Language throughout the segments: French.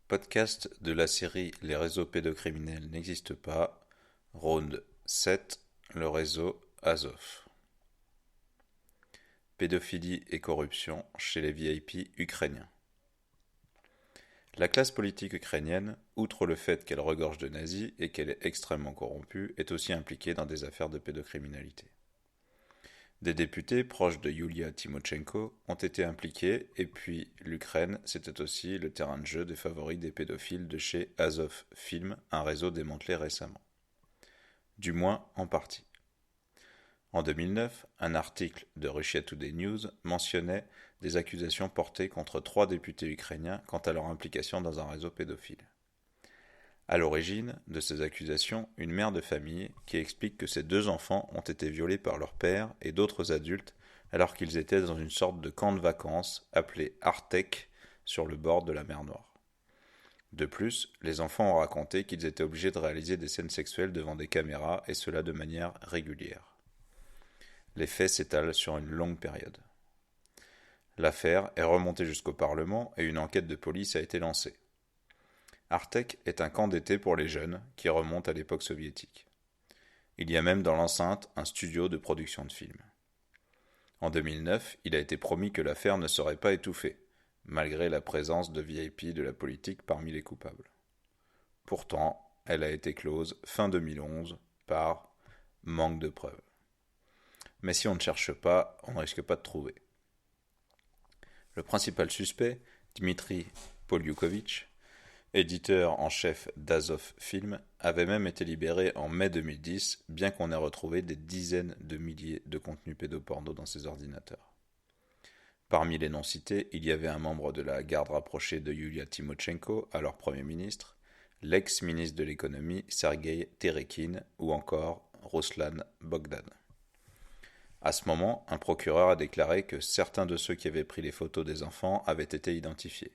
Podcast de la série Les réseaux pédocriminels n'existent pas. Round 7. Le réseau Azov. Pédophilie et corruption chez les VIP ukrainiens. La classe politique ukrainienne, outre le fait qu'elle regorge de nazis et qu'elle est extrêmement corrompue, est aussi impliquée dans des affaires de pédocriminalité. Des députés proches de Yulia Tymoshenko ont été impliqués, et puis l'Ukraine, c'était aussi le terrain de jeu des favoris des pédophiles de chez Azov Film, un réseau démantelé récemment. Du moins en partie. En 2009, un article de Russia Today News mentionnait des accusations portées contre 3 députés ukrainiens quant à leur implication dans un réseau pédophile. À l'origine de ces accusations, une mère de famille qui explique que ses 2 enfants ont été violés par leur père et d'autres adultes alors qu'ils étaient dans une sorte de camp de vacances appelé Artek sur le bord de la mer Noire. De plus, les enfants ont raconté qu'ils étaient obligés de réaliser des scènes sexuelles devant des caméras et cela de manière régulière. Les faits s'étalent sur une longue période. L'affaire est remontée jusqu'au Parlement et une enquête de police a été lancée. Artek est un camp d'été pour les jeunes qui remonte à l'époque soviétique. Il y a même dans l'enceinte un studio de production de films. En 2009, il a été promis que l'affaire ne serait pas étouffée, malgré la présence de VIP de la politique parmi les coupables. Pourtant, elle a été close fin 2011 par manque de preuves. Mais si on ne cherche pas, on ne risque pas de trouver. Le principal suspect, Dmitri Poliukovitch, éditeur en chef d'Azov Film, avait même été libéré en mai 2010, bien qu'on ait retrouvé des dizaines de milliers de contenus pédoporno dans ses ordinateurs. Parmi les non-cités, il y avait un membre de la garde rapprochée de Yulia Tymoshenko, alors Premier ministre, l'ex-ministre de l'économie Sergei Terekin ou encore Ruslan Bogdan. À ce moment, un procureur a déclaré que certains de ceux qui avaient pris les photos des enfants avaient été identifiés.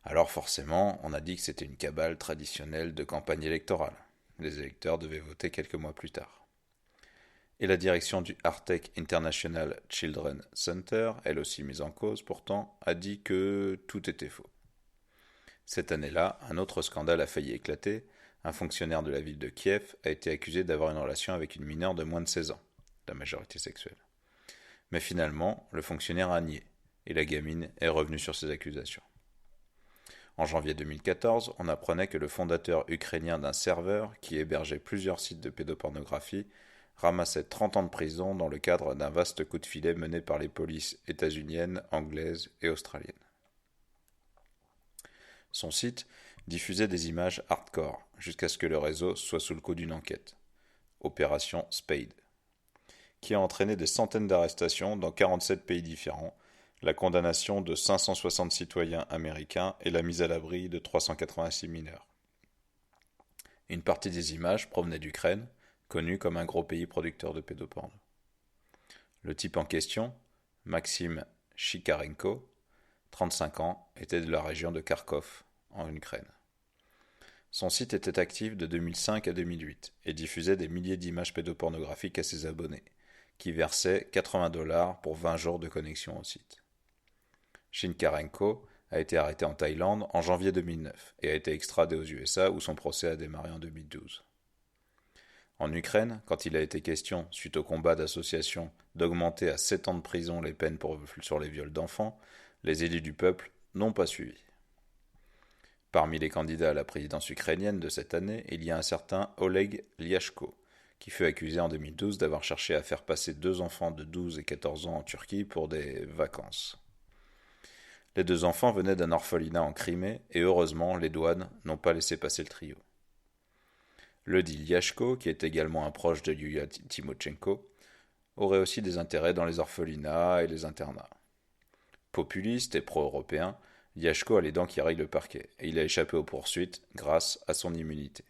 Alors forcément, on a dit que c'était une cabale traditionnelle de campagne électorale. Les électeurs devaient voter quelques mois plus tard. Et la direction du Artek International Children Center, elle aussi mise en cause pourtant, a dit que tout était faux. Cette année-là, un autre scandale a failli éclater. Un fonctionnaire de la ville de Kiev a été accusé d'avoir une relation avec une mineure de moins de 16 ans, la majorité sexuelle. Mais finalement, le fonctionnaire a nié, et la gamine est revenue sur ses accusations. En janvier 2014, on apprenait que le fondateur ukrainien d'un serveur qui hébergeait plusieurs sites de pédopornographie ramassait 30 ans de prison dans le cadre d'un vaste coup de filet mené par les polices états-uniennes, anglaises et australiennes. Son site diffusait des images hardcore jusqu'à ce que le réseau soit sous le coup d'une enquête, Opération Spade, qui a entraîné des centaines d'arrestations dans 47 pays différents, la condamnation de 560 citoyens américains et la mise à l'abri de 386 mineurs. Une partie des images provenait d'Ukraine, connue comme un gros pays producteur de pédoporno. Le type en question, Maxime Chikarenko, 35 ans, était de la région de Kharkov, en Ukraine. Son site était actif de 2005 à 2008 et diffusait des milliers d'images pédopornographiques à ses abonnés, qui versaient $80 pour 20 jours de connexion au site. Shinkarenko a été arrêté en Thaïlande en janvier 2009 et a été extradé aux USA où son procès a démarré en 2012. En Ukraine, quand il a été question, suite au combat d'association, d'augmenter à 7 ans de prison les peines sur les viols d'enfants, les élus du peuple n'ont pas suivi. Parmi les candidats à la présidence ukrainienne de cette année, il y a un certain Oleg Lyashko, qui fut accusé en 2012 d'avoir cherché à faire passer 2 enfants de 12 et 14 ans en Turquie pour des vacances. Les 2 enfants venaient d'un orphelinat en Crimée et heureusement, les douanes n'ont pas laissé passer le trio. Le dit Lyashko, qui est également un proche de Yulia Tymoshenko, aurait aussi des intérêts dans les orphelinats et les internats. Populiste et pro-européen, Lyashko a les dents qui rayent le parquet et il a échappé aux poursuites grâce à son immunité.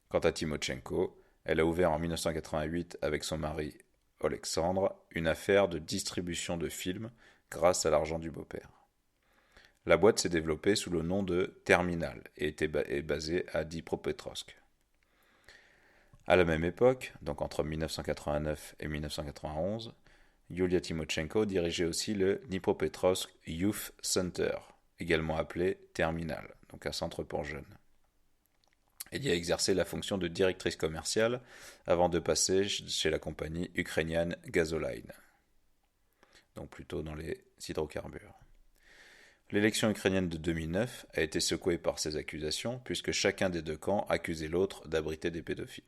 Quant à Tymoshenko, elle a ouvert en 1988 avec son mari Alexandre une affaire de distribution de films grâce à l'argent du beau-père. La boîte s'est développée sous le nom de Terminal et est basée à Dnipropetrovsk. À la même époque, donc entre 1989 et 1991, Yulia Tymoshenko dirigeait aussi le Dnipropetrovsk Youth Center, également appelé Terminal, donc un centre pour jeunes. Elle y a exercé la fonction de directrice commerciale avant de passer chez la compagnie ukrainienne Gasoline, donc plutôt dans les hydrocarbures. L'élection ukrainienne de 2009 a été secouée par ces accusations puisque chacun des deux camps accusait l'autre d'abriter des pédophiles.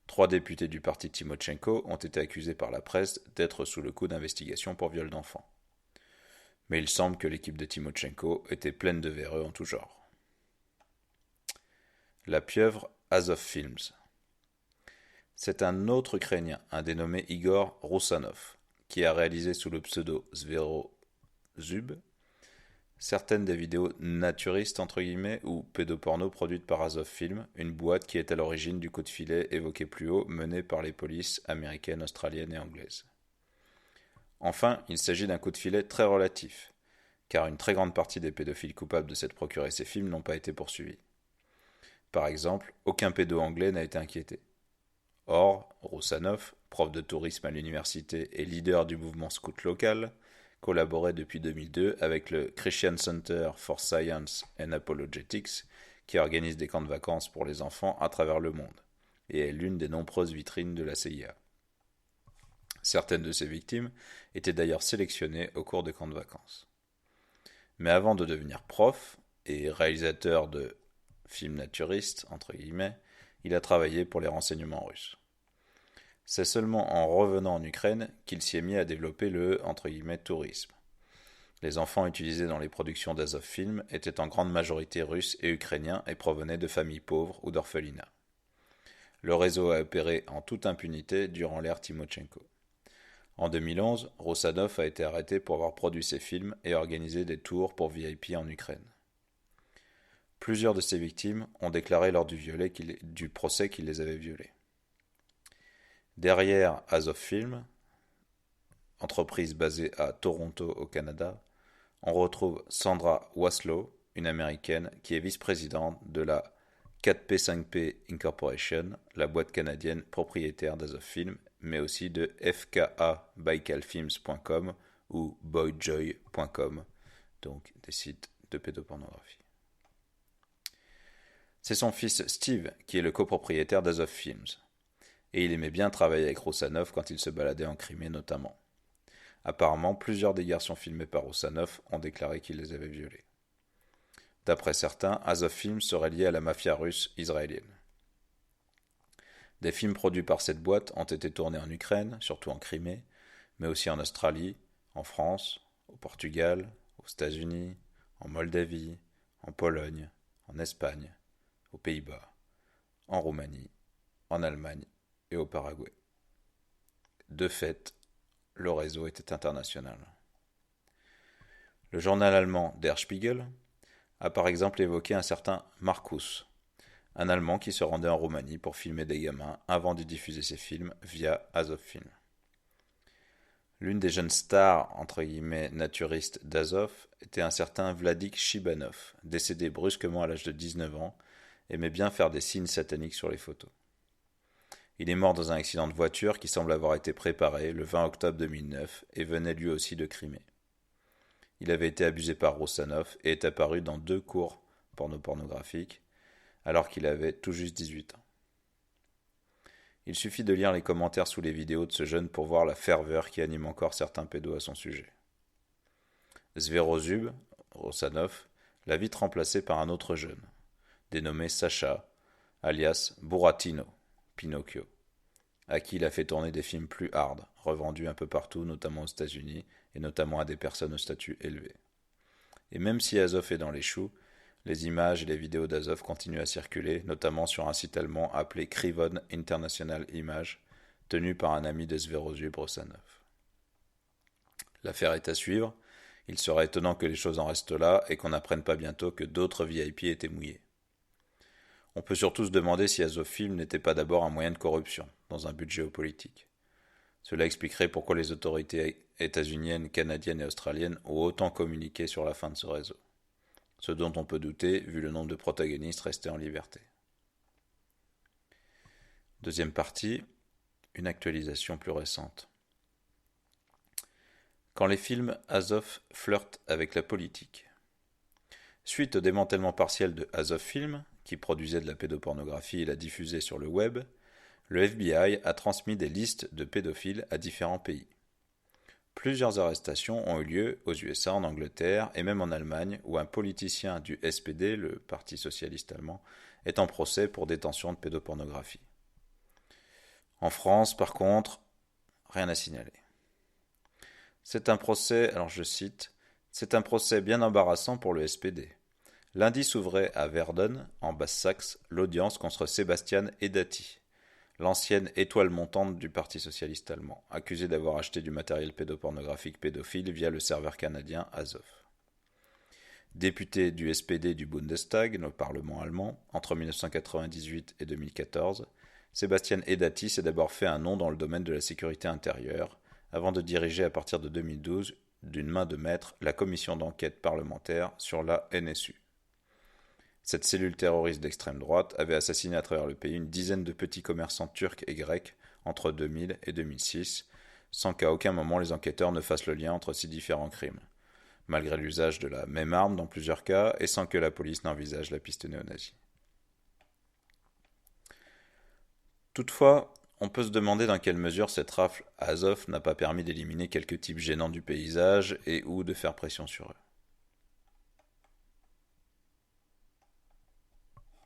3 députés du parti Tymoshenko ont été accusés par la presse d'être sous le coup d'investigations pour viol d'enfants. Mais il semble que l'équipe de Tymoshenko était pleine de véreux en tout genre. La pieuvre Azov Films. C'est un autre Ukrainien, un dénommé Igor Roussanov, qui a réalisé sous le pseudo Zverozub certaines des vidéos naturistes entre guillemets ou pédoporno produites par Azov Film, une boîte qui est à l'origine du coup de filet évoqué plus haut mené par les polices américaines, australiennes et anglaises. Enfin, il s'agit d'un coup de filet très relatif, car une très grande partie des pédophiles coupables de s'être procuré ces films n'ont pas été poursuivis. Par exemple, aucun pédo anglais n'a été inquiété. Or, Roussanov, prof de tourisme à l'université et leader du mouvement scout local, collaborait depuis 2002 avec le Christian Center for Science and Apologetics, qui organise des camps de vacances pour les enfants à travers le monde, et est l'une des nombreuses vitrines de la CIA. Certaines de ces victimes étaient d'ailleurs sélectionnées au cours des camps de vacances. Mais avant de devenir prof et réalisateur de films naturistes, entre guillemets, il a travaillé pour les renseignements russes. C'est seulement en revenant en Ukraine qu'il s'y est mis à développer le « tourisme ». Les enfants utilisés dans les productions d'Azov Film étaient en grande majorité russes et ukrainiens et provenaient de familles pauvres ou d'orphelinats. Le réseau a opéré en toute impunité durant l'ère Tymoshenko. En 2011, Roussanov a été arrêté pour avoir produit ces films et organisé des tours pour VIP en Ukraine. Plusieurs de ces victimes ont déclaré lors du procès qu'ils les avaient violés. Derrière Azov Film, entreprise basée à Toronto au Canada, on retrouve Sandra Waslow, une américaine qui est vice-présidente de la 4P5P Incorporation, la boîte canadienne propriétaire d'Azov Film, mais aussi de fkabaikalfilms.com ou boyjoy.com, donc des sites de pédopornographie. C'est son fils Steve qui est le copropriétaire d'Azov Films. Et il aimait bien travailler avec Roussanov quand il se baladait en Crimée notamment. Apparemment, plusieurs des garçons filmés par Roussanov ont déclaré qu'il les avait violés. D'après certains, Azov Film serait lié à la mafia russe israélienne. Des films produits par cette boîte ont été tournés en Ukraine, surtout en Crimée, mais aussi en Australie, en France, au Portugal, aux États-Unis, en Moldavie, en Pologne, en Espagne, aux Pays-Bas, en Roumanie, en Allemagne et au Paraguay. De fait, le réseau était international. Le journal allemand Der Spiegel a par exemple évoqué un certain Markus, un Allemand qui se rendait en Roumanie pour filmer des gamins avant de diffuser ses films via Azov Film. L'une des jeunes stars entre guillemets naturistes d'Azov était un certain Vladik Shibanov, décédé brusquement à l'âge de 19 ans, aimait bien faire des signes sataniques sur les photos. Il est mort dans un accident de voiture qui semble avoir été préparé le 20 octobre 2009 et venait lui aussi de Crimée. Il avait été abusé par Roussanov et est apparu dans 2 cours pornographiques alors qu'il avait tout juste 18 ans. Il suffit de lire les commentaires sous les vidéos de ce jeune pour voir la ferveur qui anime encore certains pédos à son sujet. Zverozub, Roussanov, l'a vite remplacé par un autre jeune, dénommé Sacha, alias Buratino, Pinocchio, à qui il a fait tourner des films plus hard, revendus un peu partout, notamment aux États-Unis, et notamment à des personnes au statut élevé. Et même si Azov est dans les choux, les images et les vidéos d'Azov continuent à circuler, notamment sur un site allemand appelé Krivon International Image, tenu par un ami de Zverozub Roussanov. L'affaire est à suivre. Il serait étonnant que les choses en restent là et qu'on n'apprenne pas bientôt que d'autres VIP étaient mouillés. On peut surtout se demander si Azov Film n'était pas d'abord un moyen de corruption, dans un but géopolitique. Cela expliquerait pourquoi les autorités états-uniennes, canadiennes et australiennes ont autant communiqué sur la fin de ce réseau. Ce dont on peut douter, vu le nombre de protagonistes restés en liberté. Deuxième partie, une actualisation plus récente. Quand les films Azov flirtent avec la politique. Suite au démantèlement partiel de Azov Film, qui produisait de la pédopornographie et la diffusait sur le web, le FBI a transmis des listes de pédophiles à différents pays. Plusieurs arrestations ont eu lieu aux USA, en Angleterre et même en Allemagne, où un politicien du SPD, le Parti socialiste allemand, est en procès pour détention de pédopornographie. En France, par contre, rien à signaler. C'est un procès, alors je cite, c'est un procès bien embarrassant pour le SPD. Lundi s'ouvrait à Verden, en Basse-Saxe, l'audience contre Sebastian Edati, l'ancienne étoile montante du Parti socialiste allemand, accusé d'avoir acheté du matériel pédopornographique pédophile via le serveur canadien Azov. Député du SPD du Bundestag, le Parlement allemand, entre 1998 et 2014, Sebastian Edati s'est d'abord fait un nom dans le domaine de la sécurité intérieure, avant de diriger à partir de 2012, d'une main de maître, la commission d'enquête parlementaire sur la NSU. Cette cellule terroriste d'extrême droite avait assassiné à travers le pays une dizaine de petits commerçants turcs et grecs entre 2000 et 2006, sans qu'à aucun moment les enquêteurs ne fassent le lien entre ces différents crimes, malgré l'usage de la même arme dans plusieurs cas et sans que la police n'envisage la piste néo-nazie. Toutefois, on peut se demander dans quelle mesure cette rafle à Azov n'a pas permis d'éliminer quelques types gênants du paysage et ou de faire pression sur eux.